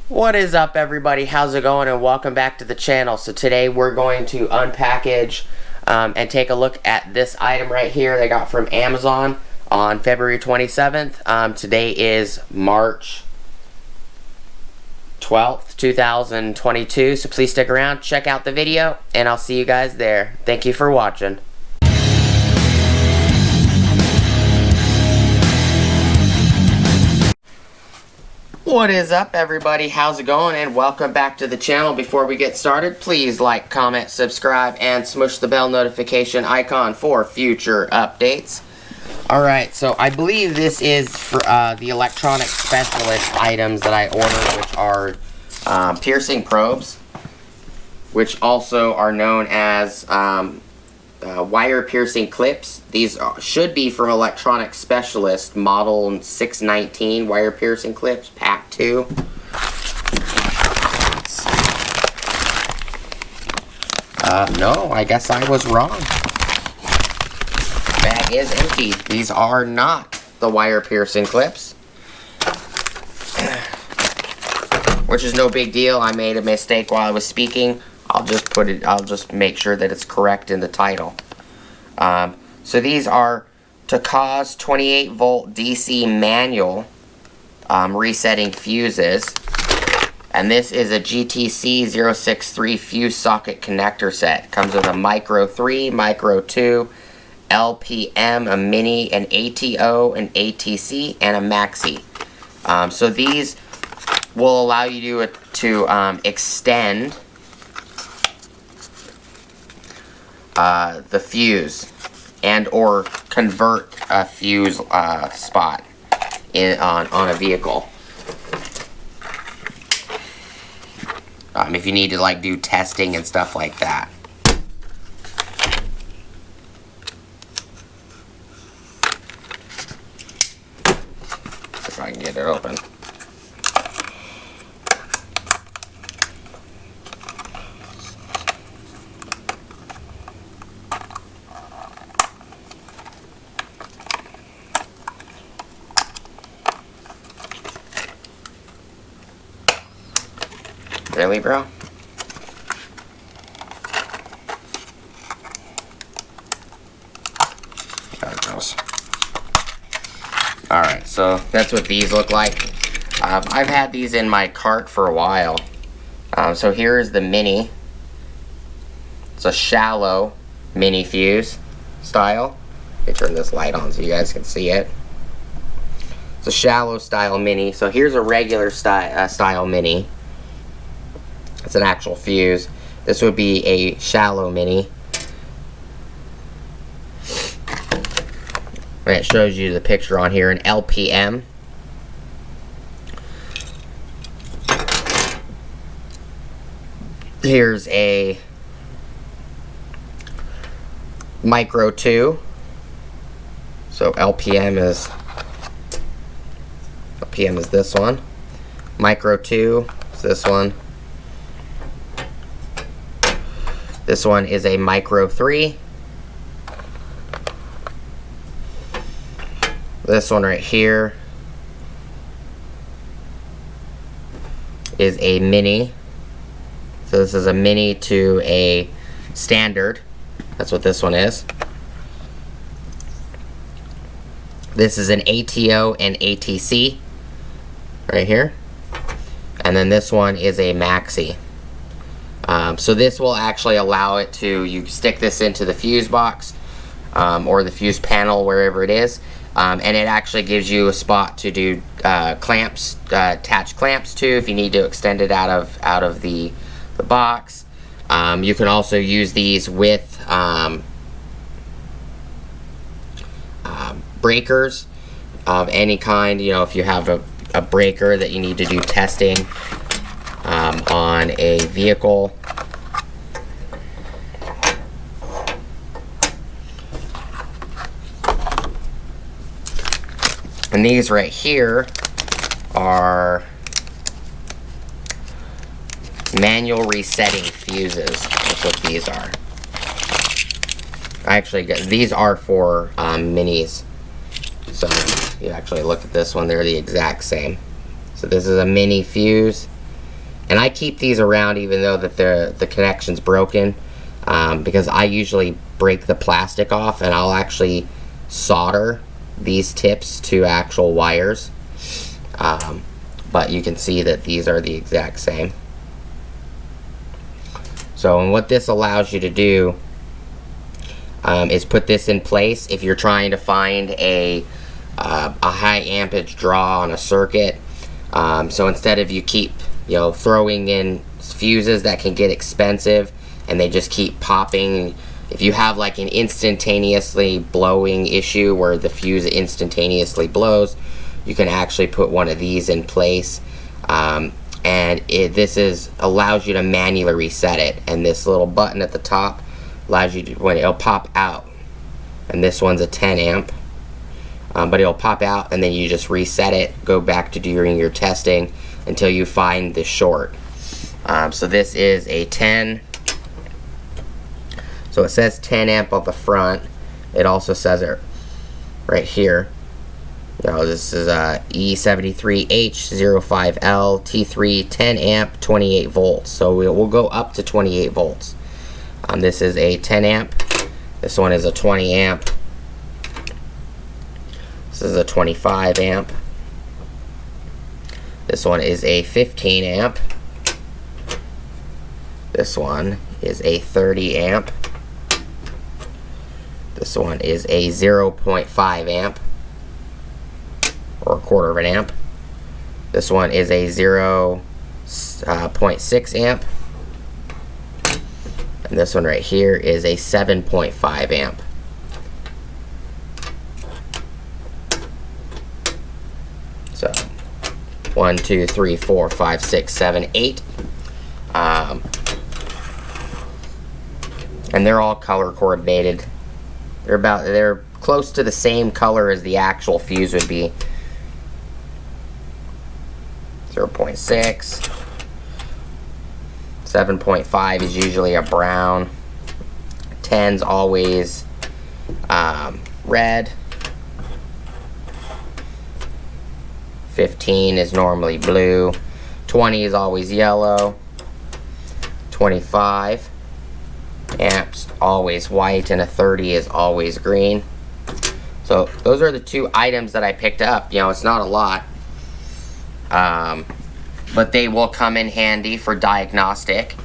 What is up, everybody? How's it going? And welcome back to the channel. So today we're going to unpackage and take a look at this item right here they got from Amazon on February 27th. Today is March 12th, 2022. So please stick around, check out the video, and I'll see you guys there. Thank you for watching. What is up, everybody? How's it going? And welcome back to the channel. Before we get started, please like, comment, subscribe, and smush the bell notification icon for future updates. Alright, so I believe this is for the electronic specialist items that I ordered, which are piercing probes, which also are known as wire piercing clips. These should be from Electronic Specialist model 619 wire piercing clips, pack 2. No, I guess I was wrong. Bag is empty. These are not the wire piercing clips, which is no big deal. I made a mistake while I was speaking. I'll just make sure that it's correct in the title. So these are Tocas 28 volt DC manual resetting fuses. And this is a GTC063 fuse socket connector set. Comes with a micro 3, micro 2, LPM, a mini, an ATO, an ATC, and a maxi. So these will allow you to extend the fuse and or convert a fuse spot on a vehicle. If you need to like do testing and stuff like that. If I can get it open. Really, bro? There it goes. Alright, so that's what these look like. I've had these in my cart for a while. So here's the mini. It's a shallow mini fuse style. Let me turn this light on so you guys can see it. It's a shallow style mini. So here's a regular style mini. It's an actual fuse. This would be a shallow mini. And it shows you the picture on here, an LPM. Here's a micro 2. So LPM is this one. Micro 2 is this one. This one is a micro 3. This one right here is a mini. So this is a mini to a standard. That's what this one is. This is an ATO and ATC right here. And then this one is a maxi. So this will actually allow it to, you stick this into the fuse box or the fuse panel, wherever it is, and it actually gives you a spot to do clamps, attach clamps to if you need to extend it out of the box. You can also use these with breakers of any kind. You know, if you have a breaker that you need to do testing on a vehicle. And these right here are manual resetting fuses. That's what these are. I actually got, these are for minis. So you actually look at this one, they're the exact same. So this is a mini fuse, And I keep these around even though that the connection's broken, because I usually break the plastic off and I'll actually solder these tips to actual wires. But you can see that these are the exact same. So, and what this allows you to do is put this in place if you're trying to find a high ampage draw on a circuit. So instead of you keep throwing in fuses that can get expensive and they just keep popping, if you have like an instantaneously blowing issue where the fuse instantaneously blows, you can actually put one of these in place, and this allows you to manually reset it. And this little button at the top allows you to, when it'll pop out, and this one's a 10 amp, but it'll pop out and then you just reset it, go back to doing your testing until you find the short. So this is a 10. So it says 10 amp on the front. It also says it right here. This is E73H05L T3 10 amp 28 volts. So we'll go up to 28 volts. This is a 10 amp. This one is a 20 amp. This is a 25 amp. This one is a 15 amp. This one is a 30 amp. This one is a 0.5 amp, or a quarter of an amp. This one is a 0.6 amp. And this one right here is a 7.5 amp. So 1, 2, 3, 4, 5, 6, 7, 8. And they're all color coordinated. They're close to the same color as the actual fuse would be. 0.6. 7.5 is usually a brown. 10's always red. 15 is normally blue. 20 is always yellow. 25 amps always white, and a 30 is always green. So those are the two items that I picked up. It's not a lot, but they will come in handy for diagnostic.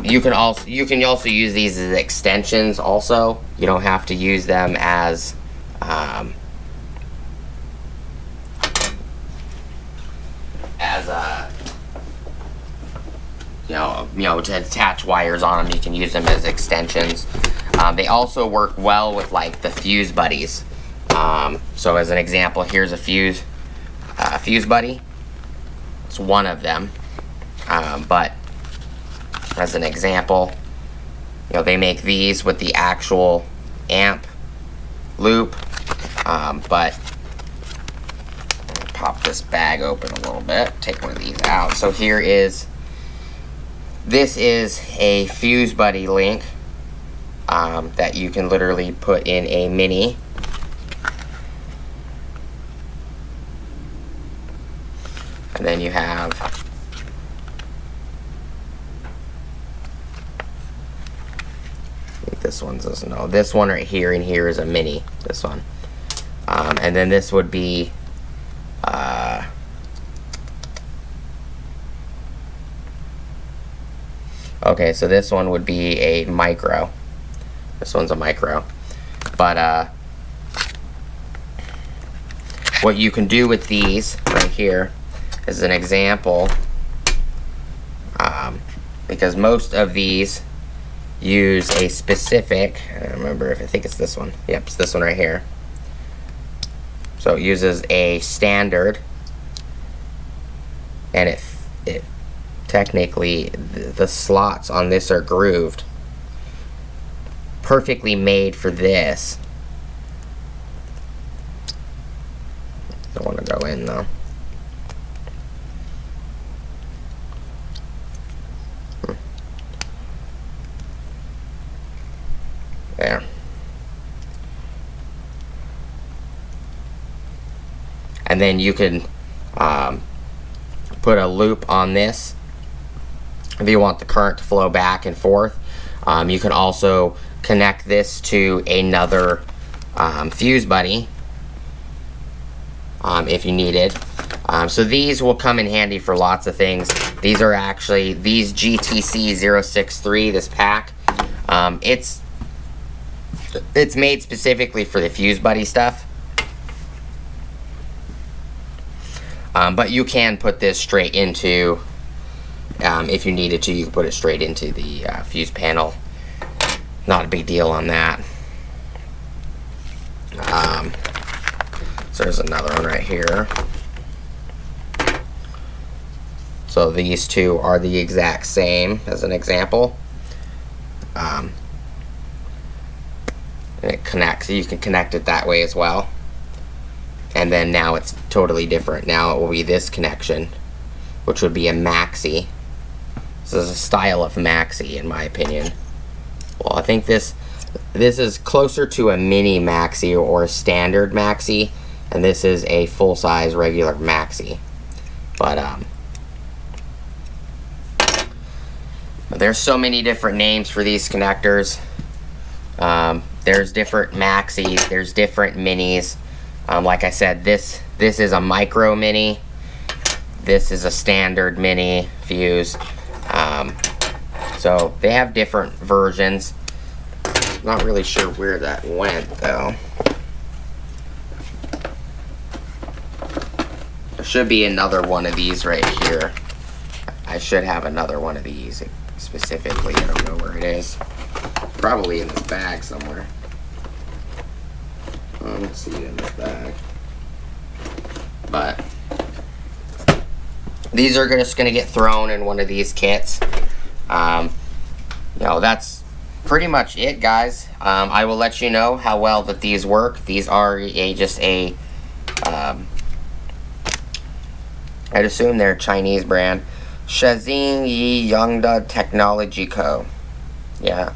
You can also use these as extensions. Also, you don't have to use them as to attach wires on them. You can use them as extensions. They also work well with like the fuse buddies. So as an example, here's a fuse buddy. It's one of them, but as an example, they make these with the actual amp loop, but pop this bag open a little bit, take one of these out. So this is a fuse buddy link that you can literally put in a mini. And then you have this one right here, and here is a mini, this one. And then this would be okay, so this one would be a micro. This one's a micro. But what you can do with these right here is an example, because most of these use a specific, I don't remember if I think it's this one. Yep, it's this one right here. So it uses a standard, and it technically the slots on this are grooved, perfectly made for this. Don't want to go in though. There. And then you can put a loop on this if you want the current to flow back and forth. You can also connect this to another fuse buddy if you need it. So these will come in handy for lots of things. These are actually these GTC063, this pack. It's made specifically for the fuse buddy stuff. But you can put this straight into, if you needed to, you can put it straight into the fuse panel. Not a big deal on that. So there's another one right here. So these two are the exact same, as an example. And it connects, you can connect it that way as well. And then now it's totally different. Now it will be this connection, which would be a maxi. This is a style of maxi, in my opinion. Well, I think this is closer to a mini maxi or a standard maxi, and this is a full-size regular maxi. But there's so many different names for these connectors. There's different maxis, there's different minis. Like I said, this is a micro mini. This is a standard mini fuse. So they have different versions. Not really sure where that went though. There should be another one of these right here. I should have another one of these specifically. I don't know where it is. Probably in this bag somewhere. I don't see it in this bag. But these are just going to get thrown in one of these kits. You know, that's pretty much it, guys. I will let you know how well that these work. These are just a I'd assume they're a Chinese brand. Shenzhen Yi Yongda Technology Co. Yeah.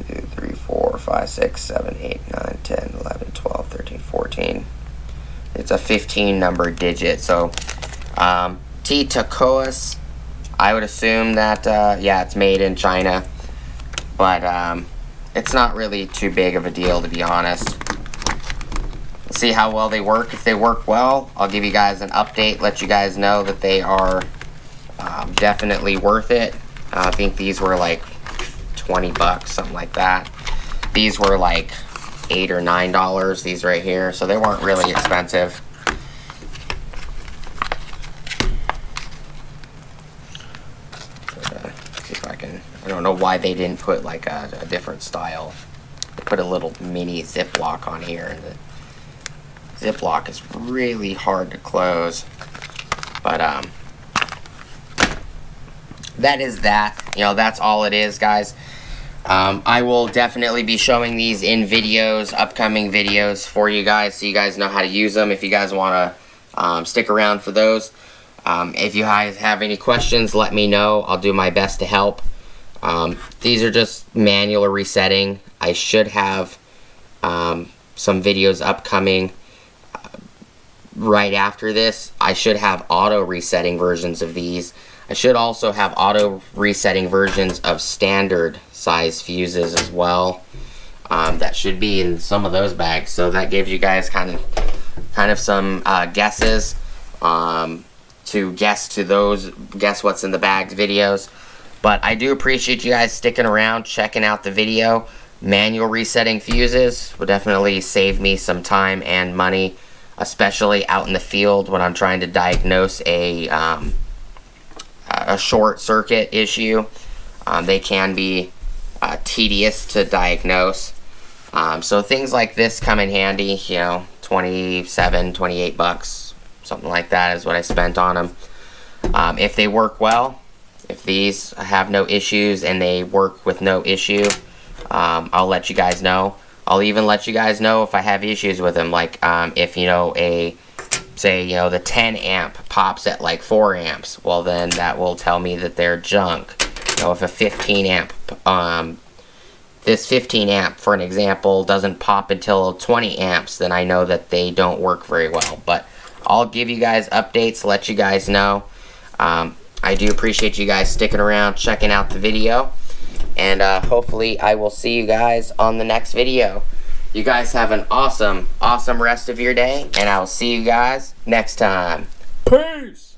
2, 3, 4, 5, 6, 7, 8, 9, 10, 11, 12, 13, 14. It's a 15 number digit. So Tocas, I would assume that yeah, it's made in China, but it's not really too big of a deal, to be honest. Let's see how well they work. If they work well, I'll give you guys an update, let you guys know that they are definitely worth it. I think these were like 20 bucks, something like that. These were like $8 or $9, these right here, so they weren't really expensive. See if I can, I don't know why they didn't put like a different style. They put a little mini Ziploc on here, and the Ziploc is really hard to close. But that is that. You know, that's all it is, guys. I will definitely be showing these in videos, upcoming videos for you guys, so you guys know how to use them if you guys want to stick around for those. If you guys have any questions, let me know. I'll do my best to help. These are just manual resetting. I should have some videos upcoming right after this. I should have auto resetting versions of these. I should also have auto resetting versions of standard size fuses as well. That should be in some of those bags, so that gives you guys kind of some guesses to guess what's in the bags videos. But I do appreciate you guys sticking around, checking out the video. Manual resetting fuses will definitely save me some time and money, especially out in the field when I'm trying to diagnose a short circuit issue. They can be tedious to diagnose. So things like this come in handy. You know, 27, 28 bucks, something like that is what I spent on them. If they work well, if these have no issues and they work with no issue, I'll let you guys know. I'll even let you guys know if I have issues with them, like if, you know, say, you know, the 10 amp pops at like 4 amps, well then that will tell me that they're junk. You know, if a 15 amp, this 15 amp, for an example, doesn't pop until 20 amps, then I know that they don't work very well. But I'll give you guys updates, let you guys know. I do appreciate you guys sticking around, checking out the video. And hopefully I will see you guys on the next video. You guys have an awesome, awesome rest of your day. And I will see you guys next time. Peace!